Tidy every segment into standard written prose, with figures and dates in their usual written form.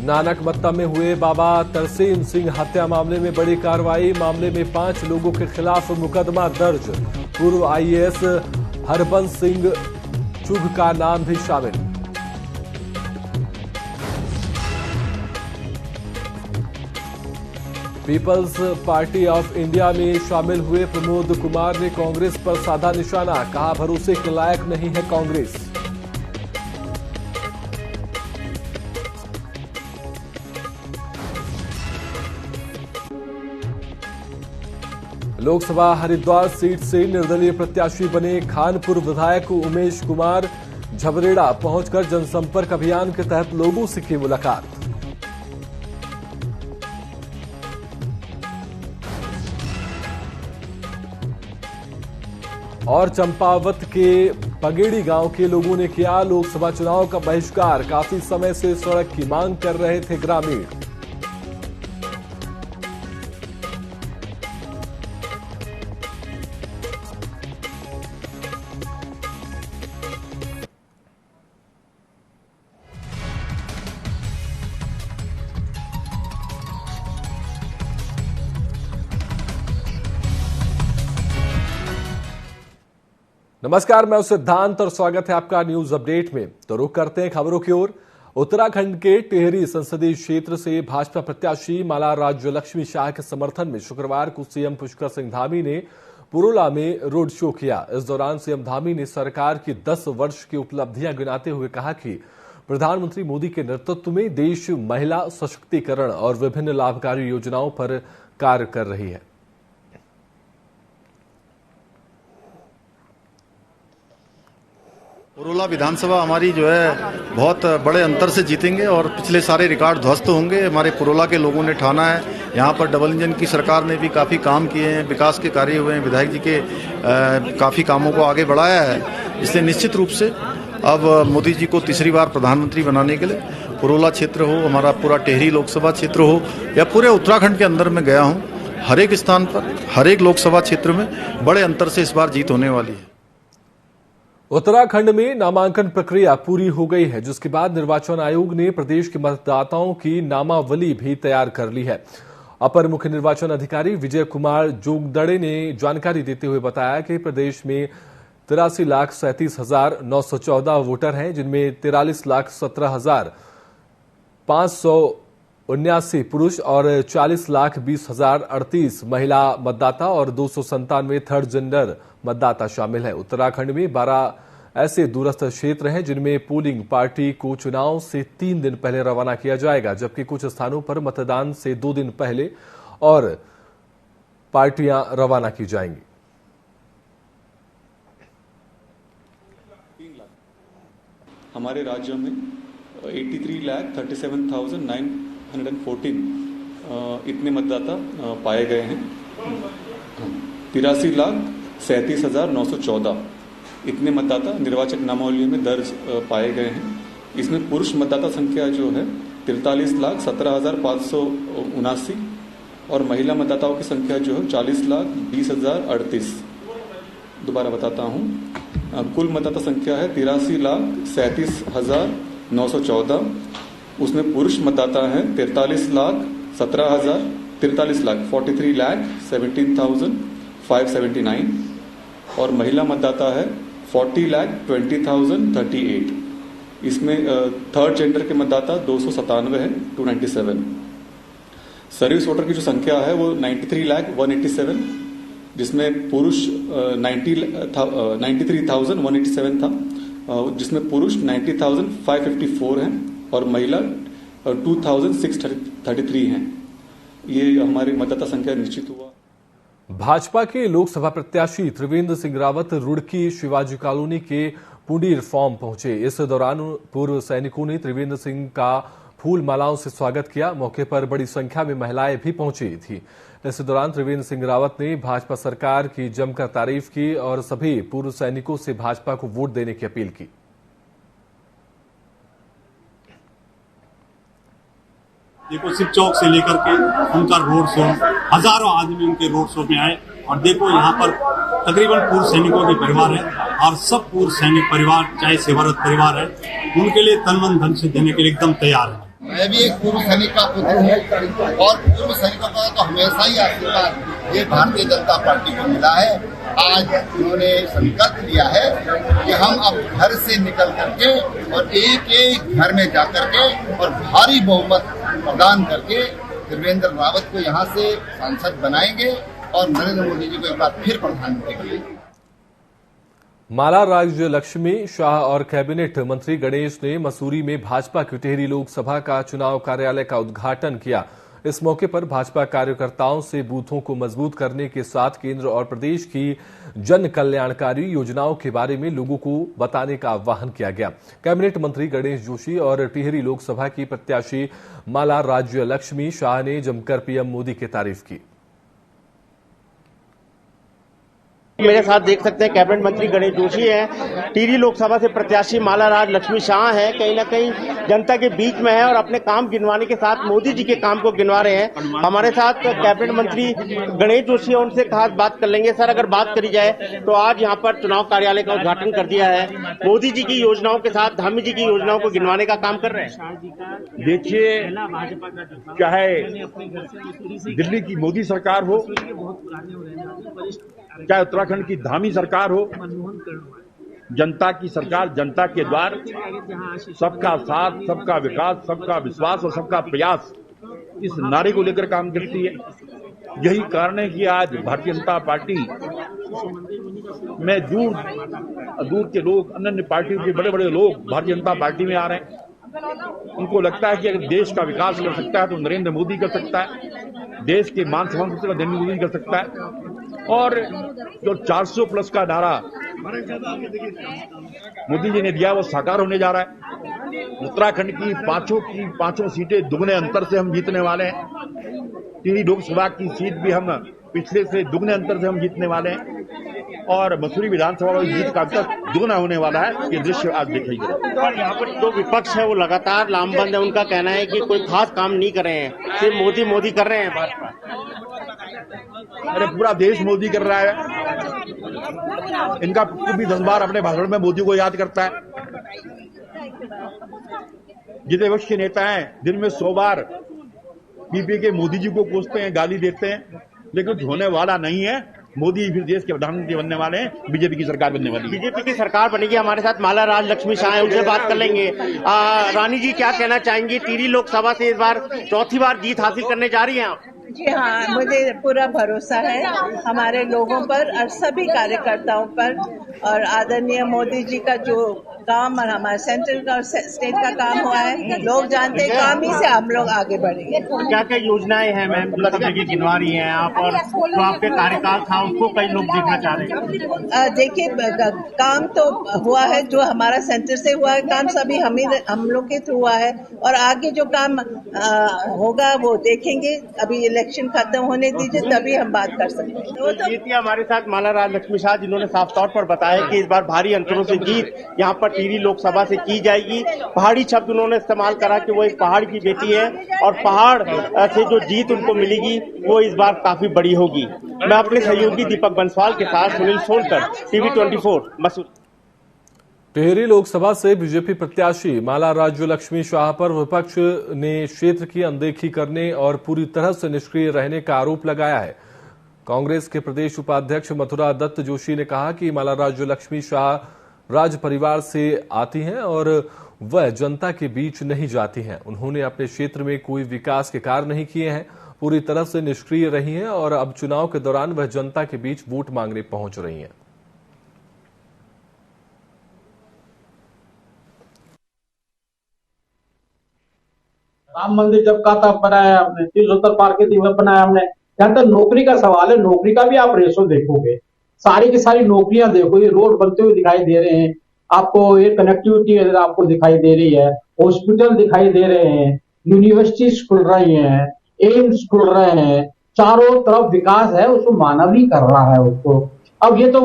नानकमत्ता में हुए बाबा तरसेम सिंह हत्या मामले में बड़ी कार्रवाई। मामले में 5 लोगों के खिलाफ मुकदमा दर्ज। पूर्व आईएएस हरबंस सिंह चुघ का नाम भी शामिल। पीपल्स पार्टी ऑफ इंडिया में शामिल हुए प्रमोद कुमार ने कांग्रेस पर साधा निशाना। कहा, भरोसे के लायक नहीं है कांग्रेस। लोकसभा हरिद्वार सीट से निर्दलीय प्रत्याशी बने खानपुर विधायक उमेश कुमार झबरेड़ा पहुंचकर जनसंपर्क अभियान के तहत लोगों से की मुलाकात। और चंपावत के पगेड़ी गांव के लोगों ने किया लोकसभा चुनाव का बहिष्कार। काफी समय से सड़क की मांग कर रहे थे ग्रामीण। नमस्कार, मैं सिद्धांत और स्वागत है आपका न्यूज अपडेट में। तो रुक करते हैं खबरों की ओर। उत्तराखंड के टिहरी संसदीय क्षेत्र से भाजपा प्रत्याशी माला राज्यलक्ष्मी शाह के समर्थन में शुक्रवार को सीएम पुष्कर सिंह धामी ने पुरोला में रोड शो किया। इस दौरान सीएम धामी ने सरकार की 10 वर्ष की उपलब्धियां गिनाते हुए कहा कि प्रधानमंत्री मोदी के नेतृत्व में देश महिला सशक्तिकरण और विभिन्न लाभकारी योजनाओं पर कार्य कर रही है। पुरोला विधानसभा हमारी जो है बहुत बड़े अंतर से जीतेंगे और पिछले सारे रिकॉर्ड ध्वस्त होंगे। हमारे पुरोला के लोगों ने ठाना है। यहाँ पर डबल इंजन की सरकार ने भी काफ़ी काम किए हैं, विकास के कार्य हुए हैं, विधायक जी के काफ़ी कामों को आगे बढ़ाया है। इसलिए निश्चित रूप से अब मोदी जी को तीसरी बार प्रधानमंत्री बनाने के लिए पुरोला क्षेत्र हो, हमारा पूरा टिहरी लोकसभा क्षेत्र हो या पूरे उत्तराखंड के अंदर मैं गया हूँ, हर एक स्थान पर हर एक लोकसभा क्षेत्र में बड़े अंतर से इस बार जीत होने वाली है। उत्तराखंड में नामांकन प्रक्रिया पूरी हो गई है, जिसके बाद निर्वाचन आयोग ने प्रदेश के मतदाताओं की नामावली भी तैयार कर ली है। अपर मुख्य निर्वाचन अधिकारी विजय कुमार जोगदड़े ने जानकारी देते हुए बताया कि प्रदेश में 83,37,914 वोटर हैं, जिनमें 43,17,579 पुरुष और 40,20,038 महिला मतदाता और 297 थर्ड जेंडर मतदाता शामिल है। उत्तराखंड में 12 ऐसे दूरस्थ क्षेत्र हैं जिनमें पोलिंग पार्टी को चुनाव से 3 दिन पहले रवाना किया जाएगा, जबकि कुछ स्थानों पर मतदान से 2 दिन पहले और पार्टियां रवाना की जाएंगी। हमारे राज्य में 83,37,914 इतने मतदाता पाए गए हैं। 83,37,914 इतने मतदाता निर्वाचक नामावली में दर्ज पाए गए हैं। इसमें पुरुष मतदाता संख्या जो है 43,17,579 और महिला मतदाताओं की संख्या जो है 40,20,038। दोबारा बताता हूँ, कुल मतदाता संख्या है 83,37,914। उसमें पुरुष मतदाता हैं 43,17,579 और महिला मतदाता है 40,20,038। इसमें थर्ड जेंडर के मतदाता 297 है, 297। सर्विस वोटर की जो संख्या है वो 93,187, जिसमें पुरुष 93,187 था, जिसमें पुरुष 90,554 हैं और महिला 2,633 हैं। ये हमारी मतदाता संख्या निश्चित हुआ। भाजपा के लोकसभा प्रत्याशी त्रिवेंद्र सिंह रावत रुड़की शिवाजी कॉलोनी के पुंडीर फार्म पहुंचे। इस दौरान पूर्व सैनिकों ने त्रिवेंद्र सिंह का फूल मालाओं से स्वागत किया। मौके पर बड़ी संख्या में महिलाएं भी पहुंची थी। इस दौरान त्रिवेंद्र सिंह रावत ने भाजपा सरकार की जमकर तारीफ की और सभी पूर्व सैनिकों से भाजपा को वोट देने की अपील की। देखो, शिव चौक से लेकर के उनका रोड शो, हजारों आदमी उनके रोड शो में आए और देखो यहाँ पर तकरीबन पूर्व सैनिकों के परिवार है और सब पूर्व सैनिक परिवार, चाहे सेवारत परिवार है, उनके लिए तन मन धन से देने के लिए एकदम तैयार है। मैं भी एक पूर्व सैनिक का पुत्र हूँ और पूर्व सैनिकों का तो हमेशा ही आशीर्वाद ये भारतीय जनता पार्टी को मिला है। आज उन्होंने संकल्प लिया है कि हम अब घर से निकल करके और एक एक घर में जाकर के और भारी बहुमत प्रदान करके त्रिवेंद्र रावत को यहाँ से सांसद बनाएंगे और नरेंद्र मोदी जी को एक बार फिर प्रधानमंत्री करेंगे। माला राज्य लक्ष्मी शाह और कैबिनेट मंत्री गणेश ने मसूरी में भाजपा की टिहरी लोकसभा का चुनाव कार्यालय का उद्घाटन किया। इस मौके पर भाजपा कार्यकर्ताओं से बूथों को मजबूत करने के साथ केंद्र और प्रदेश की जन कल्याणकारी योजनाओं के बारे में लोगों को बताने का आह्वान किया गया। कैबिनेट मंत्री गणेश जोशी और टिहरी लोकसभा की प्रत्याशी माला राज्य लक्ष्मी शाह ने जमकर पीएम मोदी की तारीफ की। मेरे साथ देख सकते हैं कैबिनेट मंत्री गणेश जोशी हैं, टिहरी लोकसभा से प्रत्याशी माला राज लक्ष्मी शाह हैं। कहीं ना कहीं जनता के बीच में है और अपने काम गिनवाने के साथ मोदी जी के काम को गिनवा रहे हैं। हमारे साथ कैबिनेट मंत्री गणेश जोशी है, उनसे खास बात कर लेंगे। सर, अगर बात करी जाए तो आज यहाँ पर चुनाव कार्यालय का उद्घाटन कर दिया है, मोदी जी की योजनाओं के साथ धामी जी की योजनाओं को गिनवाने का काम कर रहे हैं। देखिए, चाहे दिल्ली की मोदी सरकार हो, चाहे उत्तराखंड की धामी सरकार हो, जनता की सरकार, जनता के द्वार, सबका साथ, सबका विकास, सबका विश्वास और सबका प्रयास, इस नारे को लेकर काम करती है। यही कारण है कि आज भारतीय जनता पार्टी में दूर के लोग, अन्य पार्टियों के बड़े बड़े लोग भारतीय जनता पार्टी में आ रहे हैं। उनको लगता है कि अगर देश का विकास कर सकता है तो नरेंद्र मोदी कर सकता है, देश के मान सम्मान को नरेंद्र मोदी कर सकता है। और जो 400 प्लस का नारा मोदी जी ने दिया वो साकार होने जा रहा है। उत्तराखंड की पांचों सीटें दुगने अंतर से हम जीतने वाले हैं। टिहरी लोकसभा की सीट भी हम पिछले से दुगने अंतर से हम जीतने वाले हैं और मसूरी विधानसभा की जीत का अंतर दुगना होने वाला है। ये दृश्य आज दिखाई दे रहा है। यहाँ पर जो विपक्ष है वो लगातार लामबंद है। उनका कहना है कि कोई खास काम नहीं कर रहे हैं, सिर्फ मोदी मोदी कर रहे हैं भाजपा। अरे पूरा देश मोदी कर रहा है। इनका भी 10 बार अपने भाषण में मोदी को याद करता है। जितने विपक्ष के नेता हैं दिन में 100 बार पी के मोदी जी को कोसते हैं, गाली देते हैं, लेकिन कुछ होने वाला नहीं है। मोदी फिर देश के प्रधानमंत्री बनने वाले हैं, बीजेपी की सरकार बनने वाली है। बीजेपी की सरकार बनेगी। हमारे साथ माला राज लक्ष्मी शाह है, उनसे बात कर लेंगे। रानी जी, क्या कहना चाहेंगी? टिहरी लोकसभा से इस बार चौथी बार जीत हासिल करने जा रही हैं आप। जी हाँ, मुझे पूरा भरोसा है हमारे लोगों पर और सभी कार्यकर्ताओं पर, और आदरणीय मोदी जी का जो काम और हमारे सेंट्रल का और स्टेट का काम हुआ है, लोग जानते हैं, काम ही से हम लोग आगे बढ़ेंगे। क्या क्या योजनाएं हैं मैम की गिनवा रही हैं आप, और जो आपके कार्यकाल था उसको कई लोग देखना चाह रहे हैं? देखिए, काम तो हुआ है, जो हमारा सेंटर से हुआ है काम सभी हम लोग के थ्रू हुआ है, और आगे जो काम होगा वो देखेंगे। अभी इलेक्शन खत्म होने दीजिए, तभी हम बात कर सकते हैं। ये थी हमारे साथ माला राज लक्ष्मी शाह, जिन्होंने साफ तौर पर बताया कि इस बार भारी अंतरों से जीत यहाँ पर टिहरी लोकसभा से की जाएगी। पहाड़ी शब्द उन्होंने इस्तेमाल करा कि वो एक पहाड़ की बेटी है और पहाड़ से जो जीत उनको मिलेगी वो इस बार काफी बड़ी होगी। मैं अपने सहयोगी दीपक बंसवाल के साथ सुनील सोनकर, टीवी 24 मसूरी। टिहरी लोकसभा से बीजेपी प्रत्याशी माला राज्य लक्ष्मी शाह पर विपक्ष ने क्षेत्र की अनदेखी करने और पूरी तरह से निष्क्रिय रहने का आरोप लगाया है। कांग्रेस के प्रदेश उपाध्यक्ष मथुरा दत्त जोशी ने कहा कि माला राज्य लक्ष्मी शाह राज परिवार से आती हैं और वह जनता के बीच नहीं जाती हैं। उन्होंने अपने क्षेत्र में कोई विकास के कार्य नहीं किए हैं, पूरी तरह से निष्क्रिय रही हैं और अब चुनाव के दौरान वह जनता के बीच वोट मांगने पहुंच रही हैं। राम मंदिर जब का तब बनाया हमने, 370 पार के दिवस बनाया हमने। यहाँ तक नौकरी का सवाल है, नौकरी का भी आप रेशो देखोगे, सारी की सारी नौकरियां देखो, ये रोड बनते हुए दिखाई दे रहे हैं आपको, ये कनेक्टिविटी आपको दिखाई दे रही है, हॉस्पिटल दिखाई दे रहे हैं, यूनिवर्सिटीज खुल रही हैं, एम्स खुल रहे हैं, चारों तरफ विकास है, उसको मानव ही कर रहा है उसको। अब ये तो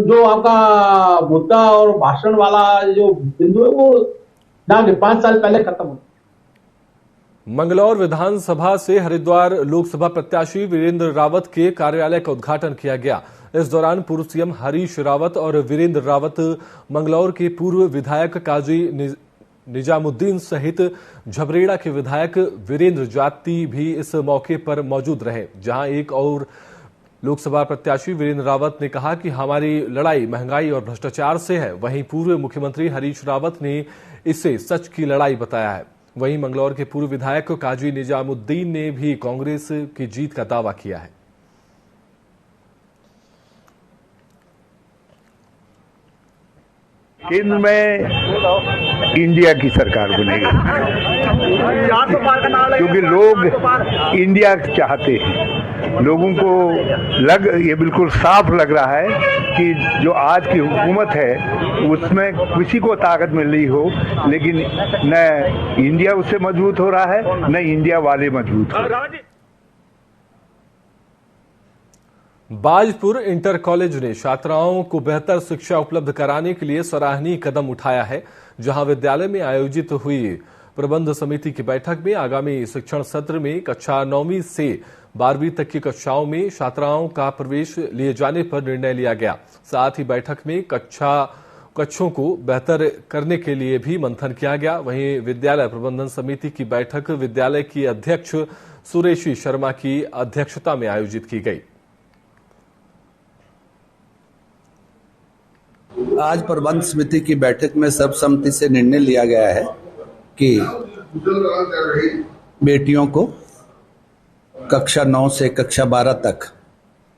जो आपका मुद्दा और भाषण वाला जो बिंदु है वो 5 साल पहले खत्म हो। मंगलौर विधानसभा से हरिद्वार लोकसभा प्रत्याशी वीरेंद्र रावत के कार्यालय का उद्घाटन किया गया। इस दौरान पूर्व सीएम हरीश रावत और वीरेंद्र रावत, मंगलौर के पूर्व विधायक काजी निजामुद्दीन सहित झबरेड़ा के विधायक वीरेंद्र जाती भी इस मौके पर मौजूद रहे, जहां एक और लोकसभा प्रत्याशी वीरेंद्र रावत ने कहा कि हमारी लड़ाई महंगाई और भ्रष्टाचार से है। वहीं पूर्व मुख्यमंत्री हरीश रावत ने इसे सच की लड़ाई बताया है। वहीं मंगलौर के पूर्व विधायक काजी निजामुद्दीन ने भी कांग्रेस की जीत का दावा किया है। केंद्र में इंडिया की सरकार बनेगी, क्योंकि लोग इंडिया चाहते हैं। लोगों को ये बिल्कुल साफ लग रहा है कि जो आज की हुकूमत है उसमें किसी को ताकत मिल रही हो, लेकिन न इंडिया उससे मजबूत हो रहा है न इंडिया वाले मजबूत हो रहे हैं। बाजपुर इंटर कॉलेज ने छात्राओं को बेहतर शिक्षा उपलब्ध कराने के लिए सराहनीय कदम उठाया है, जहां विद्यालय में आयोजित हुई प्रबंध समिति की बैठक में आगामी शिक्षण सत्र में कक्षा 9वीं से 12वीं तक की कक्षाओं में छात्राओं का प्रवेश लिए जाने पर निर्णय लिया गया। साथ ही बैठक में कक्षों को बेहतर करने के लिए भी मंथन किया गया। वहीं विद्यालय प्रबंधन समिति की बैठक विद्यालय की अध्यक्ष सुरेशी शर्मा की अध्यक्षता में आयोजित की गई। आज प्रबंध समिति की बैठक में सर्वसम्मति से निर्णय लिया गया है कि बेटियों को कक्षा 9 से कक्षा 12 तक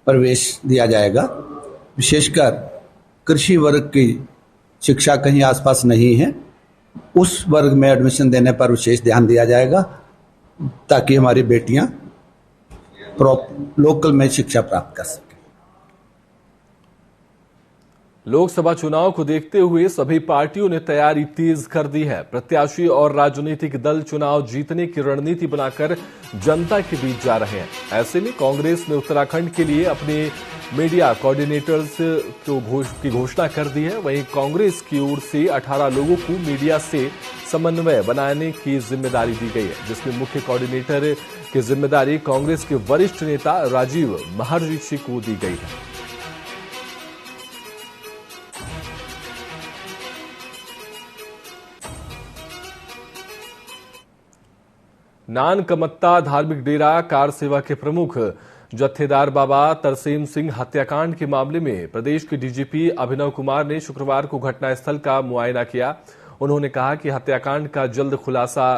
प्रवेश दिया जाएगा। विशेषकर कृषि वर्ग की शिक्षा कहीं आसपास नहीं है, उस वर्ग में एडमिशन देने पर विशेष ध्यान दिया जाएगा, ताकि हमारी बेटियां लोकल में शिक्षा प्राप्त कर सकें। लोकसभा चुनाव को देखते हुए सभी पार्टियों ने तैयारी तेज कर दी है। प्रत्याशी और राजनीतिक दल चुनाव जीतने की रणनीति बनाकर जनता के बीच जा रहे हैं। ऐसे में कांग्रेस ने उत्तराखंड के लिए अपने मीडिया कोऑर्डिनेटर्स की घोषणा कर दी है। वहीं कांग्रेस की ओर से 18 लोगों को मीडिया से समन्वय बनाने की जिम्मेदारी दी गई है, जिसमें मुख्य कोऑर्डिनेटर की जिम्मेदारी कांग्रेस के वरिष्ठ नेता राजीव महर्षि को दी गई है। नानकमत्ता धार्मिक डेरा कार सेवा के प्रमुख जत्थेदार बाबा तरसेम सिंह हत्याकांड के मामले में प्रदेश के डीजीपी अभिनव कुमार ने शुक्रवार को घटनास्थल का मुआयना किया। उन्होंने कहा कि हत्याकांड का जल्द खुलासा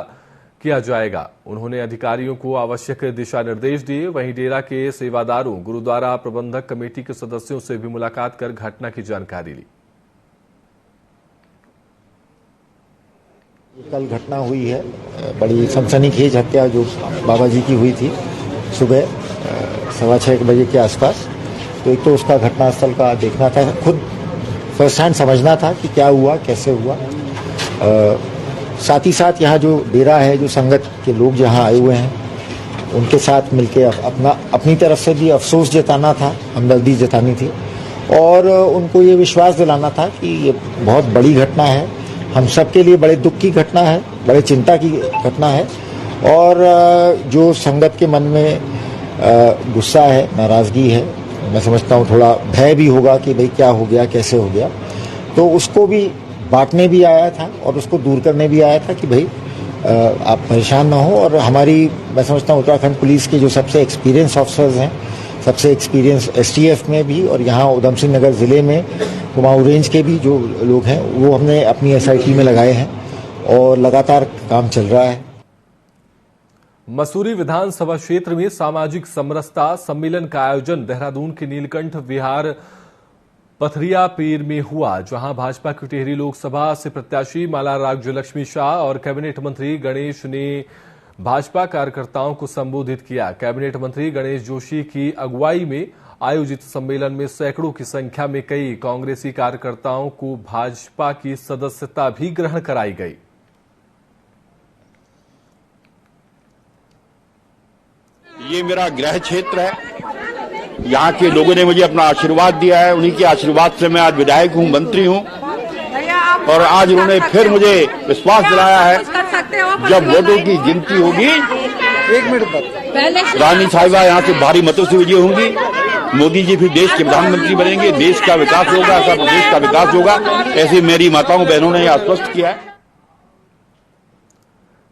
किया जाएगा। उन्होंने अधिकारियों को आवश्यक दिशा निर्देश दिए। वहीं डेरा के सेवादारों, गुरुद्वारा प्रबंधक कमेटी के सदस्यों से भी मुलाकात कर घटना की जानकारी ली। कल घटना हुई है, बड़ी सनसनीखेज हत्या जो बाबा जी की हुई थी सुबह 6:15 बजे के आसपास। तो एक तो उसका घटनास्थल का देखना था, खुद फर्स्ट हैंड समझना था कि क्या हुआ, कैसे हुआ। साथ ही साथ यहाँ जो डेरा है, जो संगत के लोग जहाँ आए हुए हैं, उनके साथ मिलके अपनी तरफ से भी अफसोस जताना था, हमदर्दी जतानी थी और उनको ये विश्वास दिलाना था कि ये बहुत बड़ी घटना है, हम सबके लिए बड़े दुख की घटना है, बड़े चिंता की घटना है। और जो संगत के मन में गुस्सा है, नाराजगी है, मैं समझता हूँ थोड़ा भय भी होगा कि भाई क्या हो गया, कैसे हो गया, तो उसको भी बांटने भी आया था और उसको दूर करने भी आया था कि भाई आप परेशान ना हो। और हमारी, मैं समझता हूँ उत्तराखंड पुलिस के जो सबसे एक्सपीरियंस ऑफिसर्स हैं, सबसे एक्सपीरियंस एसटीएफ में भी और यहाँ उधम सिंह नगर जिले में कुमाऊं रेंज के भी जो लोग हैं, वो हमने अपनी एसआईटी में लगाए हैं और लगातार काम चल रहा है। मसूरी विधानसभा क्षेत्र में सामाजिक समरसता सम्मेलन का आयोजन देहरादून के नीलकंठ विहार पथरिया पीर में हुआ, जहां भाजपा की टिहरी लोकसभा से प्रत्याशी माला राज्यलक्ष्मी शाह और कैबिनेट मंत्री गणेश ने भाजपा कार्यकर्ताओं को संबोधित किया। कैबिनेट मंत्री गणेश जोशी की अगुवाई में आयोजित सम्मेलन में सैकड़ों की संख्या में कई कांग्रेसी कार्यकर्ताओं को भाजपा की सदस्यता भी ग्रहण कराई गई। ये मेरा गृह क्षेत्र है, यहाँ के लोगों ने मुझे अपना आशीर्वाद दिया है, उन्हीं के आशीर्वाद से मैं आज विधायक हूँ, मंत्री हूँ और आज उन्होंने फिर मुझे विश्वास दिलाया है जब वोटों की गिनती होगी, 1 मिनट तक रानी साहिबा यहाँ से भारी मतों से विजयी होंगी, मोदी जी फिर देश के प्रधानमंत्री बनेंगे, देश का विकास होगा, सब देश का विकास होगा, ऐसे मेरी माताओं बहनों ने आश्वस्त किया है।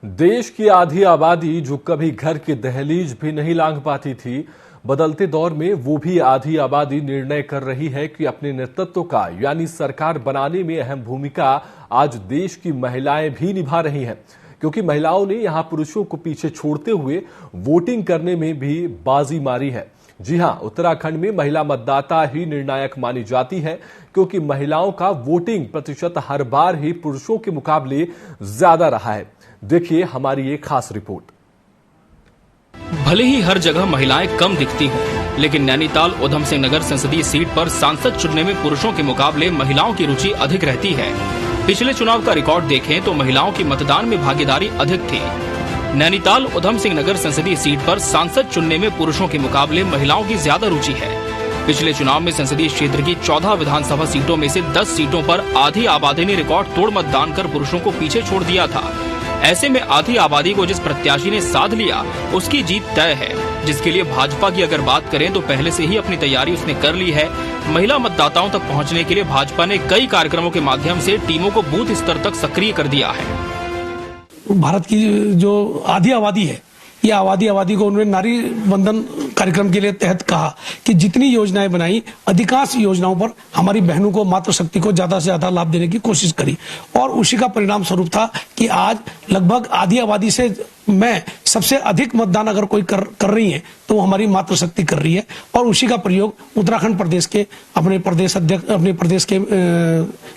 देश की आधी आबादी जो कभी घर की दहलीज भी नहीं लांघ पाती थी, बदलते दौर में वो भी आधी आबादी निर्णय कर रही है कि अपने नेतृत्व का यानी सरकार बनाने में अहम भूमिका आज देश की महिलाएं भी निभा रही हैं, क्योंकि महिलाओं ने यहां पुरुषों को पीछे छोड़ते हुए वोटिंग करने में भी बाजी मारी है। जी हां, उत्तराखंड में महिला मतदाता ही निर्णायक मानी जाती है, क्योंकि महिलाओं का वोटिंग प्रतिशत हर बार ही पुरुषों के मुकाबले ज्यादा रहा है। देखिए हमारी एक खास रिपोर्ट। भले ही हर जगह महिलाएं कम दिखती हों, लेकिन नैनीताल उधम सिंह नगर संसदीय सीट पर सांसद चुनने में पुरुषों के मुकाबले महिलाओं की रुचि अधिक रहती है। पिछले चुनाव का रिकॉर्ड देखें तो महिलाओं की मतदान में भागीदारी अधिक थी। नैनीताल उधम सिंह नगर संसदीय सीट पर सांसद चुनने में पुरुषों के मुकाबले महिलाओं की ज्यादा रुचि है। पिछले चुनाव में संसदीय क्षेत्र की 14 विधानसभा सीटों में से 10 सीटों पर आधी आबादी ने रिकॉर्ड तोड़ मतदान कर पुरुषों को पीछे छोड़ दिया था। ऐसे में आधी आबादी को जिस प्रत्याशी ने साध लिया उसकी जीत तय है, जिसके लिए भाजपा की अगर बात करें तो पहले से ही अपनी तैयारी उसने कर ली है। महिला मतदाताओं तक पहुंचने के लिए भाजपा ने कई कार्यक्रमों के माध्यम से टीमों को बूथ स्तर तक सक्रिय कर दिया है। भारत की जो आधी आबादी है, ये आबादी को उन्होंने नारी बंधन कार्यक्रम के लिए तहत कहा कि जितनी योजनाएं बनाई, अधिकांश योजनाओं पर हमारी बहनों को, मातृशक्ति को ज्यादा से ज्यादा लाभ देने की कोशिश करी, और उसी का परिणाम स्वरूप था कि आज लगभग आधी आबादी से मैं सबसे अधिक मतदान अगर कोई कर रही है तो वो हमारी मातृशक्ति कर रही है। और उसी का प्रयोग उत्तराखंड प्रदेश के अपने प्रदेश अध्यक्ष, अपने प्रदेश के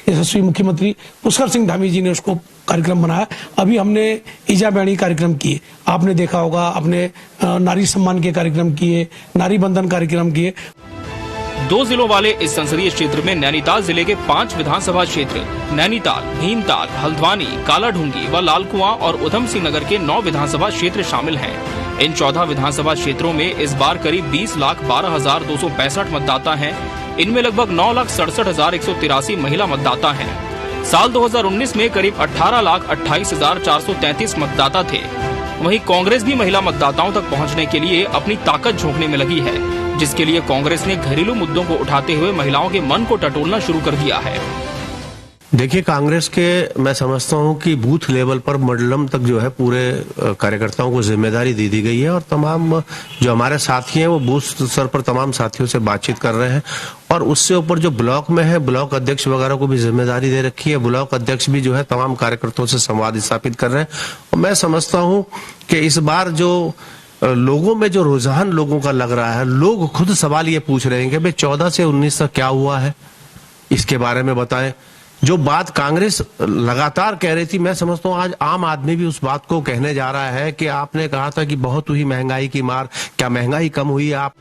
यशस्वी मुख्यमंत्री पुष्कर सिंह धामी जी ने उसको कार्यक्रम बनाया। अभी हमने ईजा बैणी कार्यक्रम किए, आपने देखा होगा, अपने नारी सम्मान के कार्यक्रम किए, नारी बंधन कार्यक्रम किए। 2 जिलों वाले इस संसदीय क्षेत्र में नैनीताल जिले के 5 विधानसभा क्षेत्र नैनीताल, भीमताल, हल्द्वानी, कालाढूंगी व लालकुआं और उधम सिंह नगर के 9 विधानसभा क्षेत्र शामिल हैं। इन 14 विधानसभा क्षेत्रों में इस बार करीब 20,12,265 मतदाता हैं। इनमें लगभग 9,67,183 महिला मतदाता हैं। साल 2019 में करीब 18,28,433 मतदाता थे। वहीं कांग्रेस भी महिला मतदाताओं तक पहुंचने के लिए अपनी ताकत झोंकने में लगी है, जिसके लिए कांग्रेस ने घरेलू मुद्दों को उठाते हुए महिलाओं के मन को टटोलना शुरू कर दिया है। देखिए, कांग्रेस के मैं समझता हूं कि बूथ लेवल पर मंडलम तक जो है पूरे कार्यकर्ताओं को जिम्मेदारी दी गई है, और तमाम जो हमारे साथी हैं वो बूथ स्तर पर तमाम साथियों से बातचीत कर रहे हैं। और उससे ऊपर जो ब्लॉक में है, ब्लॉक अध्यक्ष वगैरह को भी जिम्मेदारी दे रखी है। ब्लॉक अध्यक्ष भी जो है तमाम कार्यकर्ताओं से संवाद स्थापित कर रहे हैं। और मैं समझता हूँ कि इस बार जो लोगों में जो रुझान लोगों का लग रहा है, लोग खुद सवाल ये पूछ रहे हैं कि भाई 14 से 19 तक क्या हुआ है, इसके बारे में बताएं। जो बात कांग्रेस लगातार कह रही थी, मैं समझता हूं आज आम आदमी भी उस बात को कहने जा रहा है कि आपने कहा था कि बहुत हुई महंगाई की मार, क्या महंगाई कम हुई? आप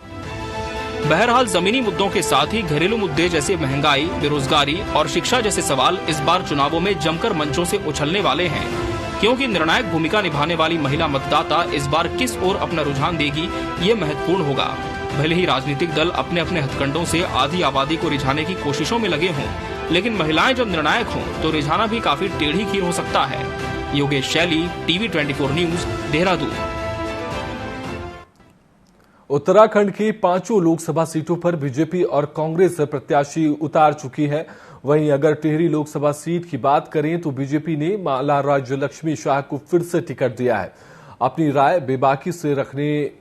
बहरहाल जमीनी मुद्दों के साथ ही घरेलू मुद्दे जैसे महंगाई, बेरोजगारी और शिक्षा जैसे सवाल इस बार चुनावों में जमकर मंचों से उछलने वाले हैं, क्योंकि निर्णायक भूमिका निभाने वाली महिला मतदाता इस बार किस ओर अपना रुझान देगी, ये महत्वपूर्ण होगा। भले ही राजनीतिक दल अपने अपने हथकंडों से आधी आबादी को रिझाने की कोशिशों में लगे हों, लेकिन महिलाएं जब निर्णायक हों तो रिझाना भी काफी टेढ़ी खीर हो सकता है। योगेश शैली, टीवी 24 न्यूज, देहरादून। उत्तराखंड की 5 लोकसभा सीटों पर बीजेपी और कांग्रेस प्रत्याशी उतार चुकी है। वहीं अगर टिहरी लोकसभा सीट की बात करें तो बीजेपी ने माला राज्य लक्ष्मी शाह को फिर से टिकट दिया है। अपनी राय बेबाकी से रखने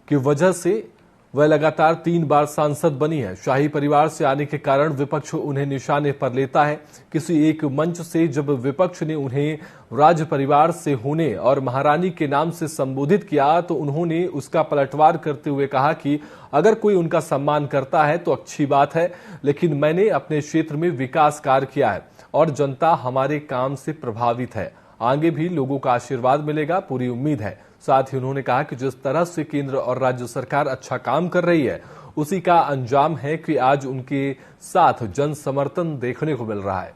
की वजह से वह लगातार 3 बार सांसद बनी है। शाही परिवार से आने के कारण विपक्ष उन्हें निशाने पर लेता है। किसी एक मंच से जब विपक्ष ने उन्हें राज परिवार से होने और महारानी के नाम से संबोधित किया तो उन्होंने उसका पलटवार करते हुए कहा कि अगर कोई उनका सम्मान करता है तो अच्छी बात है, लेकिन मैंने अपने क्षेत्र में विकास कार्य किया है और जनता हमारे काम से प्रभावित है। आगे भी लोगों का आशीर्वाद मिलेगा, पूरी उम्मीद है। साथ ही उन्होंने कहा कि जिस तरह से केंद्र और राज्य सरकार अच्छा काम कर रही है, उसी का अंजाम है कि आज उनके साथ जन समर्थन देखने को मिल रहा है।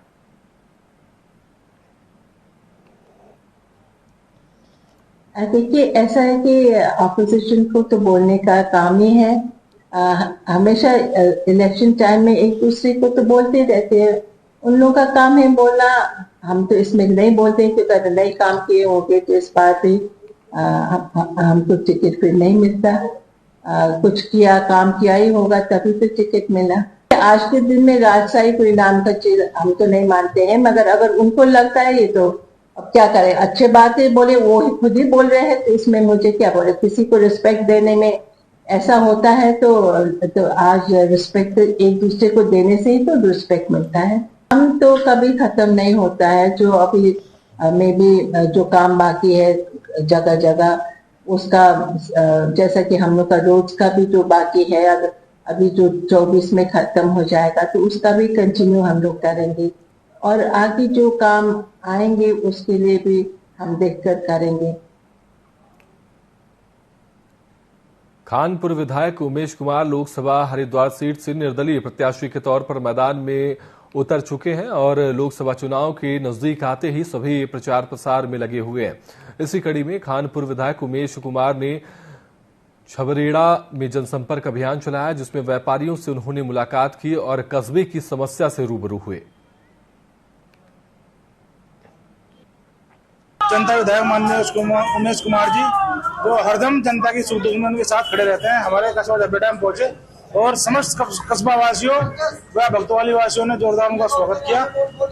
देखिए, ऐसा है कि ऑपोजिशन को तो बोलने का काम ही है। हमेशा इलेक्शन टाइम में एक दूसरे को तो बोलते रहते हैं, उन लोगों का काम है बोलना। हम तो इसमें नहीं बोलते क्योंकि अगर नए काम किए होंगे तो इस बार भी हमको टिकट फिर नहीं मिलता। कुछ किया, काम किया ही होगा तभी तो टिकट मिला। आज के दिन में राजशाही परिणाम का चीज हम तो नहीं मानते हैं, मगर अगर उनको लगता है ये तो अब क्या करें, अच्छे बातें बोले वो ही खुद ही बोल रहे हैं, तो इसमें मुझे क्या बोले। किसी को रिस्पेक्ट देने में ऐसा होता है तो आज रिस्पेक्ट एक दूसरे को देने से ही तो रिस्पेक्ट मिलता है। काम तो कभी खत्म नहीं होता है। जो अभी में भी जो काम बाकी है जगह जगह, उसका जैसा कि हम लोग का रोड्स का भी जो बाकी है, अभी जो 24 में खत्म हो जाएगा तो उसका भी कंटिन्यू हम लोग करेंगे, और आगे जो काम आएंगे उसके लिए भी हम देखकर करेंगे। खानपुर विधायक उमेश कुमार लोकसभा हरिद्वार सीट से निर्दलीय प्रत्याशी के तौर पर मैदान में उतर चुके हैं और लोकसभा चुनाव के नजदीक आते ही सभी प्रचार प्रसार में लगे हुए हैं। इसी कड़ी में खानपुर विधायक उमेश कुमार ने छबरेड़ा में जनसंपर्क अभियान चलाया, जिसमें व्यापारियों से उन्होंने मुलाकात की और कस्बे की समस्या से रूबरू हुए। जनता विधायक माननीय उमेश कुमार जी, जो हरदम जनता की सुख दुख में उनके साथ खड़े रहते हैं, हमारे कस्बा छबरेड़ा में पहुंचे और समस्त कस्बा वासियों व भक्तवाली वासियों ने जोरदार उनका स्वागत किया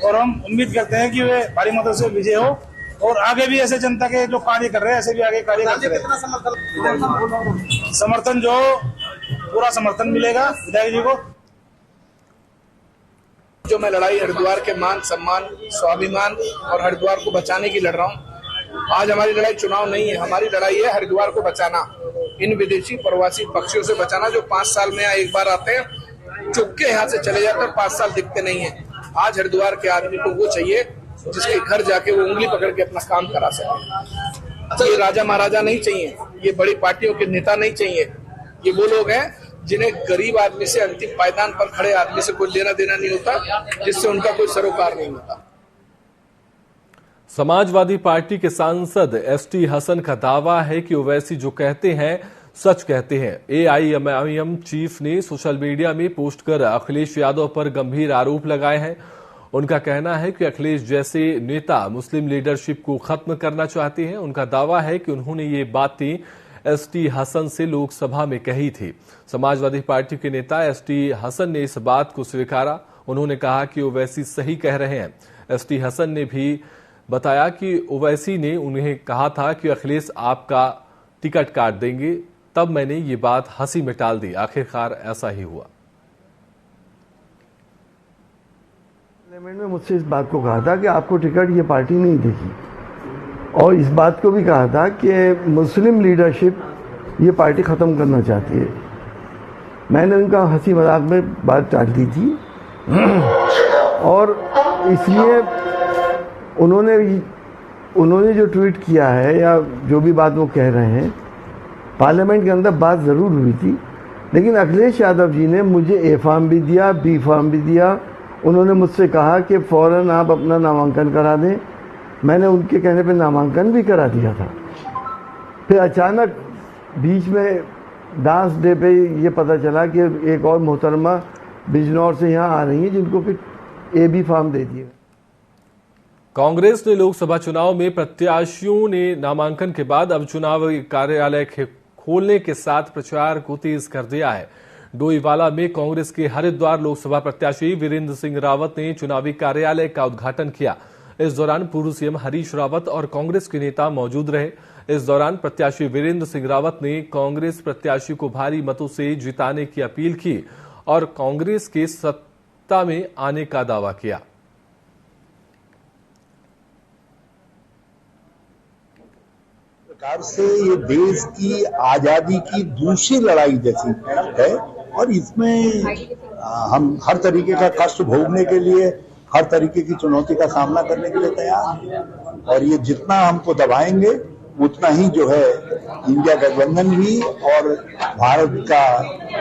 और हम उम्मीद करते हैं कि वे भारी मतों से विजय हो और आगे भी ऐसे जनता के जो कार्य कर रहे हैं ऐसे भी आगे कार्य करते रहे। समर्थन जो पूरा समर्थन मिलेगा विधायक जी को। जो मैं लड़ाई हरिद्वार के मान सम्मान स्वाभिमान और हरिद्वार को बचाने की लड़ रहा हूँ। आज हमारी लड़ाई चुनाव नहीं है, हमारी लड़ाई है हरिद्वार को बचाना, इन विदेशी प्रवासी पक्षियों से बचाना जो 5 साल में एक बार आते हैं, चुप के यहाँ से चले जाते हैं, 5 साल दिखते नहीं है। आज हरिद्वार के आदमी को वो चाहिए जिसके घर जाके वो उंगली पकड़ के अपना काम करा सके। ये राजा महाराजा नहीं चाहिए, ये बड़ी पार्टियों के नेता नहीं चाहिए, ये वो लोग हैं जिन्हें गरीब आदमी से, अंतिम पायदान पर खड़े आदमी से कोई लेना देना नहीं होता, जिससे उनका कोई सरोकार नहीं होता। समाजवादी पार्टी के सांसद एसटी हसन का दावा है कि ओवैसी जो कहते हैं सच कहते हैं। एआईएमआईएम चीफ ने सोशल मीडिया में पोस्ट कर अखिलेश यादव पर गंभीर आरोप लगाए हैं। उनका कहना है कि अखिलेश जैसे नेता मुस्लिम लीडरशिप को खत्म करना चाहते हैं। उनका दावा है कि उन्होंने ये बातें एसटी हसन से लोकसभा में कही थी। समाजवादी पार्टी के नेता एसटी हसन ने इस बात को स्वीकारा। उन्होंने कहा कि ओवैसी सही कह रहे हैं। एसटी हसन ने भी बताया कि ओवैसी ने उन्हें कहा था कि अखिलेश आपका टिकट काट देंगे, तब मैंने ये बात हंसी में टाल दी। आखिरकार ऐसा ही हुआ। पार्लियामेंट में मुझसे इस बात को कहा था कि आपको टिकट ये पार्टी नहीं देगी, और इस बात को भी कहा था कि मुस्लिम लीडरशिप ये पार्टी खत्म करना चाहती है। मैंने उनका हंसी मजाक में बात टाल दी थी और इसलिए उन्होंने जो ट्वीट किया है या जो भी बात वो कह रहे हैं, पार्लियामेंट के अंदर बात जरूर हुई थी, लेकिन अखिलेश यादव जी ने मुझे ए फॉर्म भी दिया, बी फॉर्म भी दिया। उन्होंने मुझसे कहा कि फौरन आप अपना नामांकन करा दें। मैंने उनके कहने पे नामांकन भी करा दिया था। फिर अचानक बीच में डांस डे पे ये पता चला कि एक और मोहतरमा बिजनौर से यहाँ आ रही है जिनको फिर ए बी फॉर्म दे दिए। कांग्रेस ने लोकसभा चुनाव में प्रत्याशियों ने नामांकन के बाद अब चुनाव कार्यालय खोलने के साथ प्रचार को तेज कर दिया है। डोईवाला में कांग्रेस के हरिद्वार लोकसभा प्रत्याशी वीरेंद्र सिंह रावत ने चुनावी कार्यालय का उद्घाटन किया। इस दौरान पूर्व सीएम हरीश रावत और कांग्रेस के नेता मौजूद रहे। इस दौरान प्रत्याशी वीरेंद्र सिंह रावत ने कांग्रेस प्रत्याशी को भारी मतों से जिताने की अपील की और कांग्रेस के सत्ता में आने का दावा किया। प्रकार से ये देश की आजादी की दूसरी लड़ाई जैसी है और इसमें हम हर तरीके का कष्ट भोगने के लिए, हर तरीके की चुनौती का सामना करने के लिए तैयार हैं और ये जितना हमको दबाएंगे उतना ही जो है इंडिया गठबंधन भी और भारत का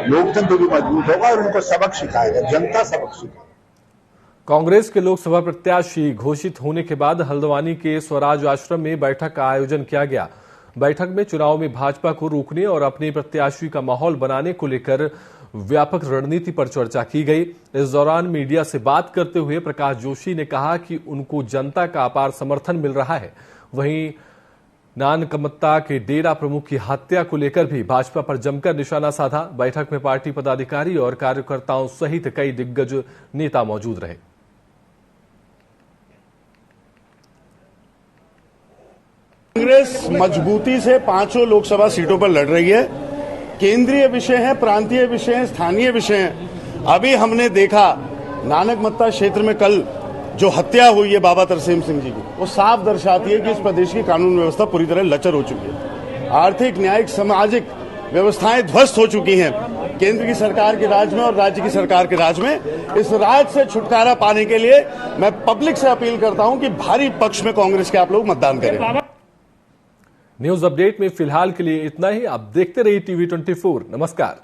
लोकतंत्र भी मजबूत होगा और उनको सबक सिखाएगा, जनता सबक सिखाएगा। कांग्रेस के लोकसभा प्रत्याशी घोषित होने के बाद हल्द्वानी के स्वराज आश्रम में बैठक का आयोजन किया गया। बैठक में चुनाव में भाजपा को रोकने और अपने प्रत्याशी का माहौल बनाने को लेकर व्यापक रणनीति पर चर्चा की गई। इस दौरान मीडिया से बात करते हुए प्रकाश जोशी ने कहा कि उनको जनता का अपार समर्थन मिल रहा है। वहीं नानकमत्ता के डेरा प्रमुख की हत्या को लेकर भी भाजपा पर जमकर निशाना साधा। बैठक में पार्टी पदाधिकारी और कार्यकर्ताओं सहित कई दिग्गज नेता मौजूद रहे। कांग्रेस मजबूती से 5 लोकसभा सीटों पर लड़ रही है। केंद्रीय विषय है, प्रांतीय विषय है, स्थानीय विषय है। अभी हमने देखा नानक मत्ता क्षेत्र में कल जो हत्या हुई है बाबा तरसेम सिंह जी की, वो साफ दर्शाती है कि इस प्रदेश की कानून व्यवस्था पूरी तरह लचर हो चुकी है। आर्थिक, न्यायिक, सामाजिक व्यवस्थाएं ध्वस्त हो चुकी हैं केंद्र की सरकार के राज में और राज्य की सरकार के राज में। इस राज से छुटकारा पाने के लिए मैं पब्लिक से अपील करता हूं कि भारी पक्ष में कांग्रेस के आप लोग मतदान करें। न्यूज अपडेट में फिलहाल के लिए इतना ही। आप देखते रहिए TV24। नमस्कार।